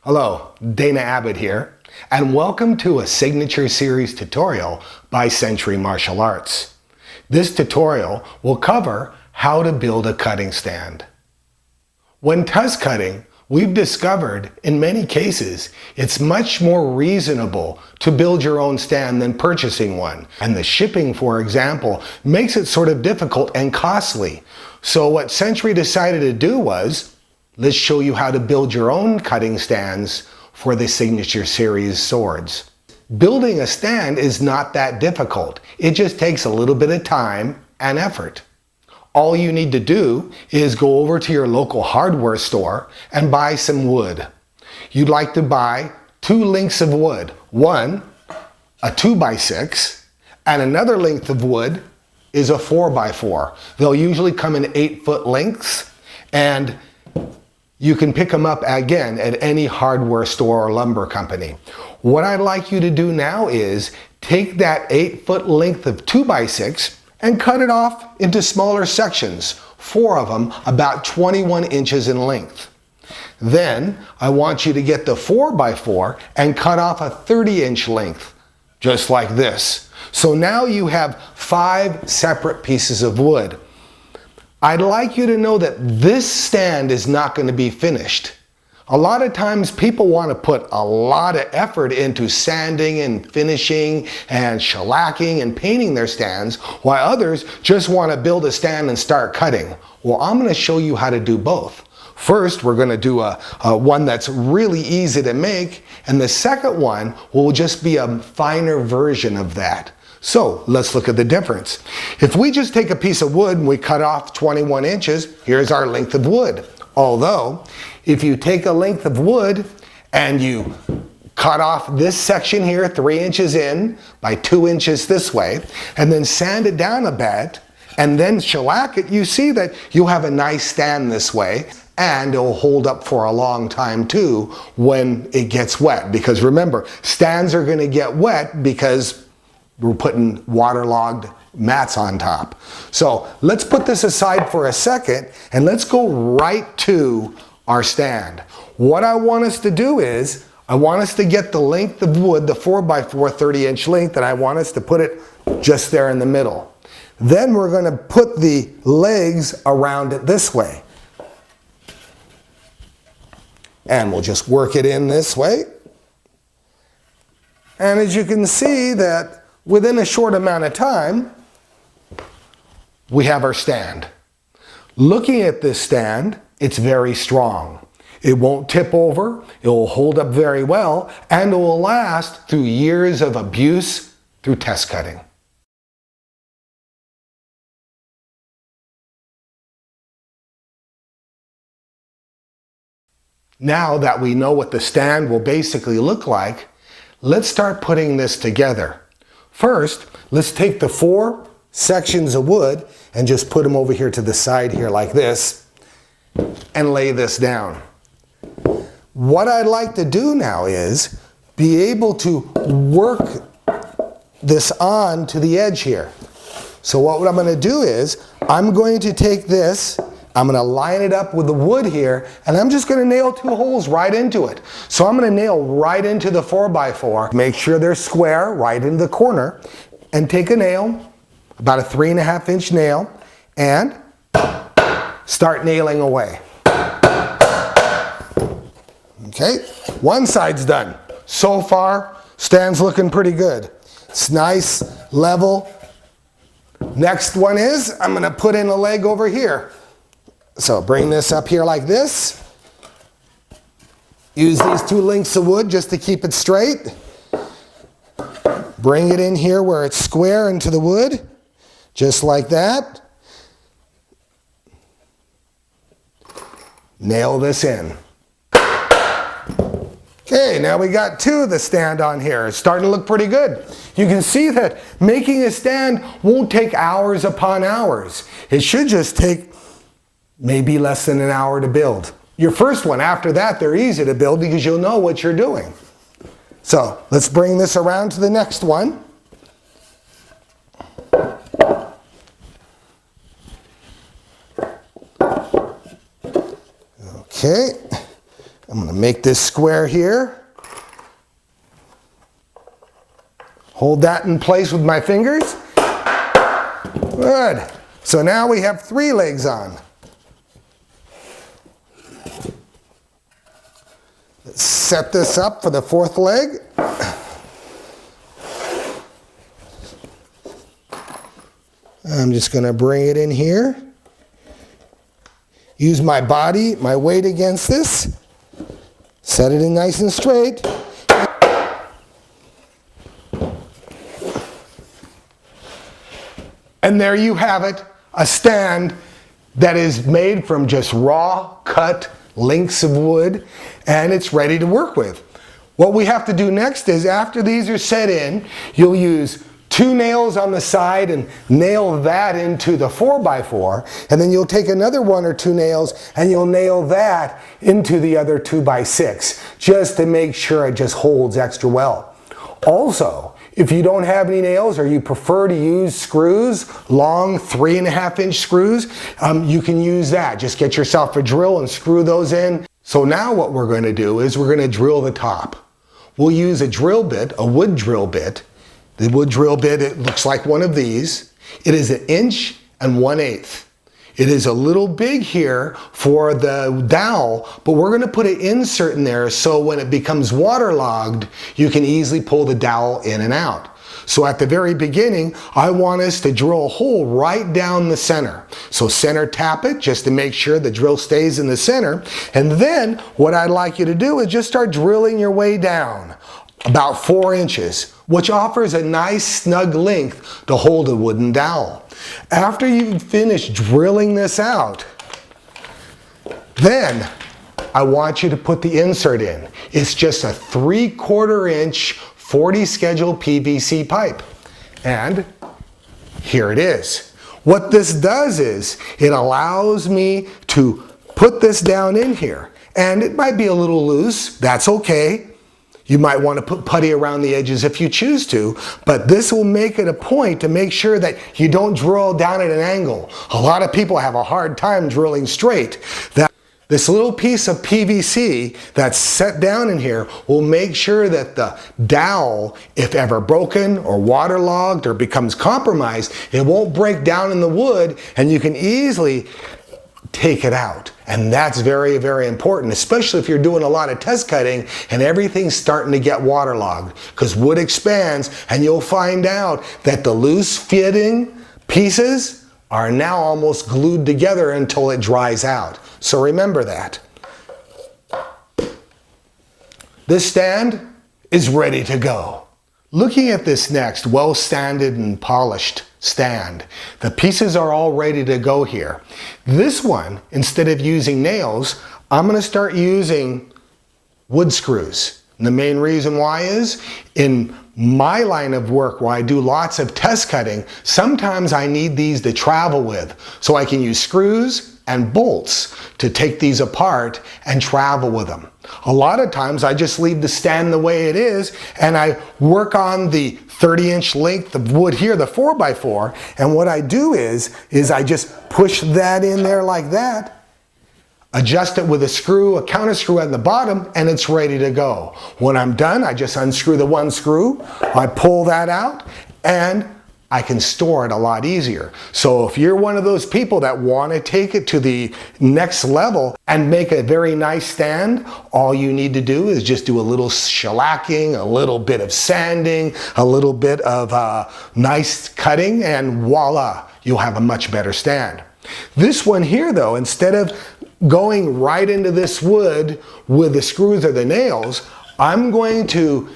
Hello, Dana Abbott here, and welcome to a Signature Series tutorial by Century Martial Arts. This tutorial will cover how to build a cutting stand. When tusk cutting, we've discovered in many cases it's much more reasonable to build your own stand than purchasing one. And the shipping, for example, makes it sort of difficult and costly. So what Century decided to do was, let's show you how to build your own cutting stands for the Signature Series swords. Building a stand is not that difficult. It just takes a little bit of time and effort. All you need to do is go over to your local hardware store and buy some wood. You'd like to buy 2 lengths of wood. One, a 2x6, and another length of wood is a 4x4. They'll usually come in 8-foot lengths, and you can pick them up again at any hardware store or lumber company. What I'd like you to do now is take that 8-foot length of 2x6 and cut it off into smaller sections, 4 of them about 21 inches in length. Then I want you to get the 4x4 and cut off a 30-inch length, just like this. So now you have 5 separate pieces of wood. I'd like you to know that this stand is not going to be finished. A lot of times people want to put a lot of effort into sanding and finishing and shellacking and painting their stands, while others just want to build a stand and start cutting. Well, I'm going to show you how to do both. First, we're going to do a one that's really easy to make, and the second one will just be a finer version of that. So let's look at the difference. If we just take a piece of wood and we cut off 21 inches, here's our length of wood. Although, if you take a length of wood and you cut off this section here 3 inches in by 2 inches this way, and then sand it down a bit, and then shellac it, you see that you have a nice stand this way, and it will hold up for a long time too when it gets wet. Because remember, stands are going to get wet because we're putting waterlogged mats on top. So let's put this aside for a second and let's go right to our stand. What I want us to do is, I want us to get the length of wood, the 4x4 30-inch length, and I want us to put it just there in the middle. Then we're going to put the legs around it this way. And we'll just work it in this way. And as you can see that within a short amount of time, we have our stand. Looking at this stand, it's very strong. It won't tip over, it will hold up very well, and it will last through years of abuse through test cutting. Now that we know what the stand will basically look like, let's start putting this together. First, let's take the 4 sections of wood and just put them over here to the side here like this and lay this down. What I'd like to do now is be able to work this on to the edge here. So what I'm going to do is I'm going to take this, I'm going to line it up with the wood here, and I'm just going to nail 2 holes right into it. So I'm going to nail right into the 4x4, make sure they're square right into the corner, and take a nail, about a 3.5-inch nail, and start nailing away. Okay, one side's done. So far, stand's looking pretty good. It's nice, level. Next one is, I'm going to put in a leg over here. So bring this up here like this. Use these 2 lengths of wood just to keep it straight. Bring it in here where it's square into the wood, just like that. Nail this in. Okay, now we got 2 of the stand on here. It's starting to look pretty good. You can see that making a stand won't take hours upon hours. It should just take maybe less than an hour to build. Your first one, after that, they're easy to build because you'll know what you're doing. So let's bring this around to the next one. Okay, I'm going to make this square here. Hold that in place with my fingers. Good. So now we have 3 legs on. Let's set this up for the 4th leg. I'm just going to bring it in here. Use my body, my weight against this. Set it in nice and straight. And there you have it, a stand that is made from just raw cut links of wood, and it's ready to work with. What we have to do next is, after these are set in, you'll use 2 nails on the side and nail that into the 4x4, and then you'll take another 1 or 2 nails and you'll nail that into the other 2x6, just to make sure it just holds extra well. Also, if you don't have any nails or you prefer to use screws, long 3.5-inch screws, you can use that. Just get yourself a drill and screw those in. So now what we're going to do is we're going to drill the top. We'll use a drill bit, a wood drill bit. The wood drill bit, it looks like one of these. It is 1 1/8 inches. It is a little big here for the dowel, but we're going to put an insert in there so when it becomes waterlogged, you can easily pull the dowel in and out. So at the very beginning, I want us to drill a hole right down the center. So center tap it just to make sure the drill stays in the center. And then what I'd like you to do is just start drilling your way down about 4 inches, which offers a nice snug length to hold a wooden dowel. After you've finished drilling this out, then I want you to put the insert in. It's just a 3/4 inch 40 schedule PVC pipe. And here it is. What this does is it allows me to put this down in here. And it might be a little loose, that's okay. You might want to put putty around the edges if you choose to, but this will make it a point to make sure that you don't drill down at an angle. A lot of people have a hard time drilling straight. This little piece of PVC that's set down in here will make sure that the dowel, if ever broken or waterlogged or becomes compromised, it won't break down in the wood and you can easily take it out. And that's very, very important, especially if you're doing a lot of test cutting and everything's starting to get waterlogged, because wood expands and you'll find out that the loose fitting pieces are now almost glued together until it dries out. So remember that. This stand is ready to go. Looking at this next well-sanded and polished stand, the pieces are all ready to go here. This one, instead of using nails, I'm going to start using wood screws. And the main reason why is, in my line of work where I do lots of test cutting, sometimes I need these to travel with. So I can use screws and bolts to take these apart and travel with them. A lot of times I just leave the stand the way it is and I work on the 30-inch length of wood here, the 4x4, and what I do is I just push that in there like that, adjust it with a screw, a counter screw at the bottom, and it's ready to go. When I'm done, I just unscrew the 1 screw, I pull that out, and I can store it a lot easier. So if you're one of those people that want to take it to the next level and make a very nice stand, all you need to do is just do a little shellacking, a little bit of sanding, a little bit of nice cutting, and voila, you'll have a much better stand. This one here though, instead of going right into this wood with the screws or the nails, I'm going to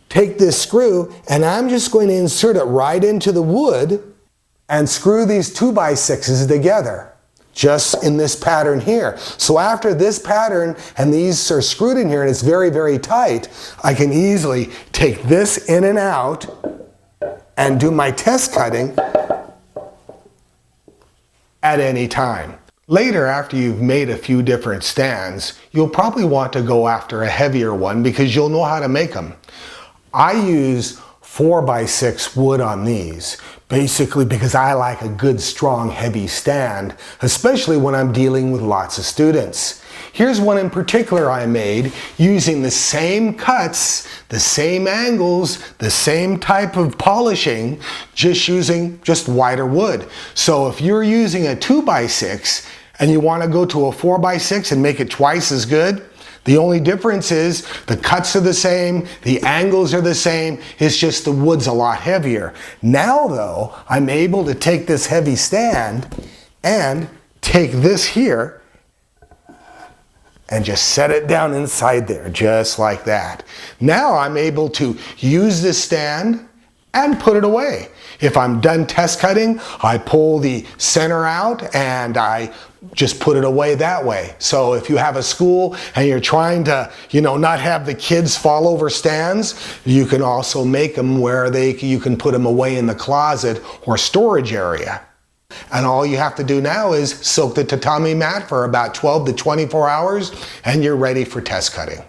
take this screw and I'm just going to insert it right into the wood and screw these 2x6s together, just in this pattern here. So after this pattern and these are screwed in here and it's very, very tight, I can easily take this in and out and do my test cutting at any time. Later, after you've made a few different stands, you'll probably want to go after a heavier one because you'll know how to make them. I use 4x6 wood on these, basically because I like a good, strong, heavy stand, especially when I'm dealing with lots of students. Here's one in particular I made using the same cuts, the same angles, the same type of polishing, just using wider wood. So if you're using a 2x6 and you want to go to a 4x6 and make it twice as good, the only difference is the cuts are the same, the angles are the same, it's just the wood's a lot heavier. Now though, I'm able to take this heavy stand and take this here and just set it down inside there, just like that. Now I'm able to use this stand and put it away. If I'm done test cutting, I pull the center out and I just put it away that way. So if you have a school and you're trying to, not have the kids fall over stands, you can also make them where you can put them away in the closet or storage area. And all you have to do now is soak the tatami mat for about 12 to 24 hours and you're ready for test cutting.